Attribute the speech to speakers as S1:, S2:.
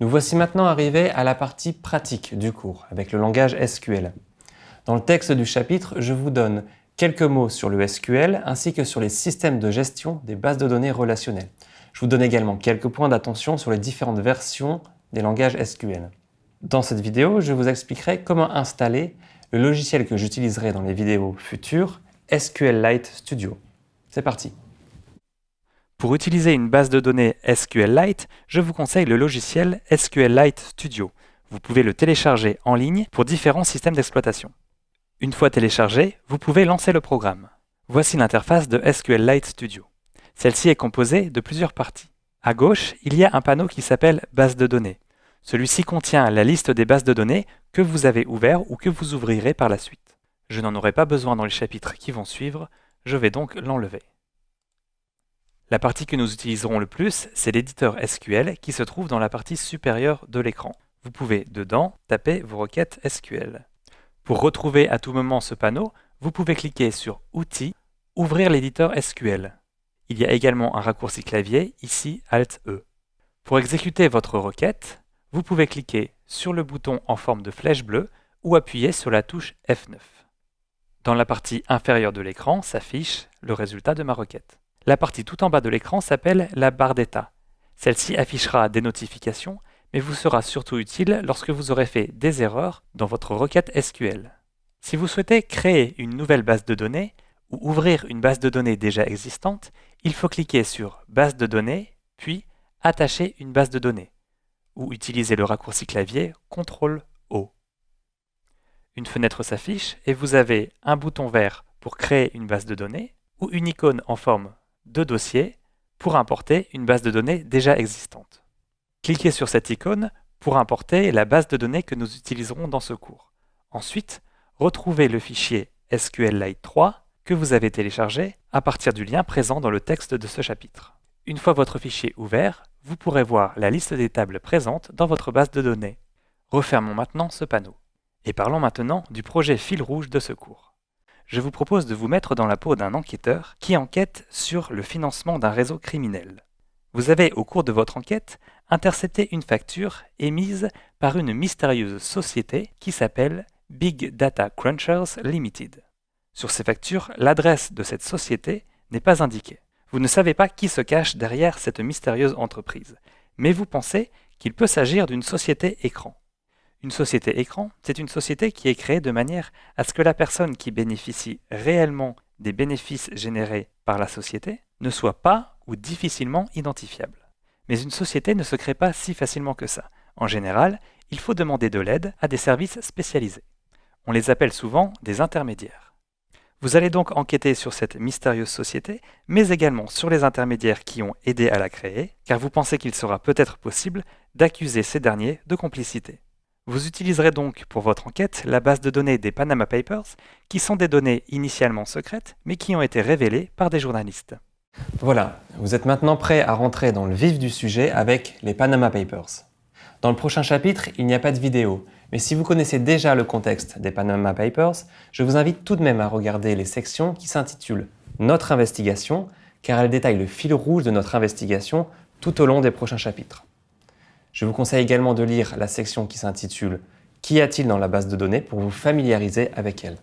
S1: Nous voici maintenant arrivés à la partie pratique du cours, avec le langage SQL. Dans le texte du chapitre, je vous donne quelques mots sur le SQL ainsi que sur les systèmes de gestion des bases de données relationnelles. Je vous donne également quelques points d'attention sur les différentes versions des langages SQL. Dans cette vidéo, je vous expliquerai comment installer le logiciel que j'utiliserai dans les vidéos futures, SQLite Studio. C'est parti!
S2: Pour utiliser une base de données SQLite, je vous conseille le logiciel SQLite Studio. Vous pouvez le télécharger en ligne pour différents systèmes d'exploitation. Une fois téléchargé, vous pouvez lancer le programme. Voici l'interface de SQLite Studio. Celle-ci est composée de plusieurs parties. À gauche, il y a un panneau qui s'appelle « Base de données ». Celui-ci contient la liste des bases de données que vous avez ouvertes ou que vous ouvrirez par la suite. Je n'en aurai pas besoin dans les chapitres qui vont suivre, je vais donc l'enlever. La partie que nous utiliserons le plus, c'est l'éditeur SQL qui se trouve dans la partie supérieure de l'écran. Vous pouvez, dedans, taper vos requêtes SQL. Pour retrouver à tout moment ce panneau, vous pouvez cliquer sur « Outils », ouvrir l'éditeur SQL. Il y a également un raccourci clavier, ici Alt-E. Pour exécuter votre requête, vous pouvez cliquer sur le bouton en forme de flèche bleue ou appuyer sur la touche F9. Dans la partie inférieure de l'écran s'affiche le résultat de ma requête. La partie tout en bas de l'écran s'appelle la barre d'état. Celle-ci affichera des notifications, mais vous sera surtout utile lorsque vous aurez fait des erreurs dans votre requête SQL. Si vous souhaitez créer une nouvelle base de données ou ouvrir une base de données déjà existante, il faut cliquer sur « Base de données » puis « Attacher une base de données » ou utiliser le raccourci clavier CTRL-O. Une fenêtre s'affiche et vous avez un bouton vert pour créer une base de données ou une icône en forme de dossier pour importer une base de données déjà existante. Cliquez sur cette icône pour importer la base de données que nous utiliserons dans ce cours. Ensuite, retrouvez le fichier SQLite 3 que vous avez téléchargé à partir du lien présent dans le texte de ce chapitre. Une fois votre fichier ouvert, vous pourrez voir la liste des tables présentes dans votre base de données. Refermons maintenant ce panneau. Et parlons maintenant du projet fil rouge de ce cours. Je vous propose de vous mettre dans la peau d'un enquêteur qui enquête sur le financement d'un réseau criminel. Vous avez, au cours de votre enquête, intercepté une facture émise par une mystérieuse société qui s'appelle Big Data Crunchers Limited. Sur ces factures, l'adresse de cette société n'est pas indiquée. Vous ne savez pas qui se cache derrière cette mystérieuse entreprise, mais vous pensez qu'il peut s'agir d'une société écran. Une société écran, c'est une société qui est créée de manière à ce que la personne qui bénéficie réellement des bénéfices générés par la société ne soit pas ou difficilement identifiable. Mais une société ne se crée pas si facilement que ça. En général, il faut demander de l'aide à des services spécialisés. On les appelle souvent des intermédiaires. Vous allez donc enquêter sur cette mystérieuse société, mais également sur les intermédiaires qui ont aidé à la créer, car vous pensez qu'il sera peut-être possible d'accuser ces derniers de complicité. Vous utiliserez donc pour votre enquête la base de données des Panama Papers, qui sont des données initialement secrètes, mais qui ont été révélées par des journalistes.
S1: Voilà, vous êtes maintenant prêt à rentrer dans le vif du sujet avec les Panama Papers. Dans le prochain chapitre, il n'y a pas de vidéo, mais si vous connaissez déjà le contexte des Panama Papers, je vous invite tout de même à regarder les sections qui s'intitulent « Notre investigation » car elles détaillent le fil rouge de notre investigation tout au long des prochains chapitres. Je vous conseille également de lire la section qui s'intitule « Qu'y a-t-il dans la base de données » pour vous familiariser avec elle.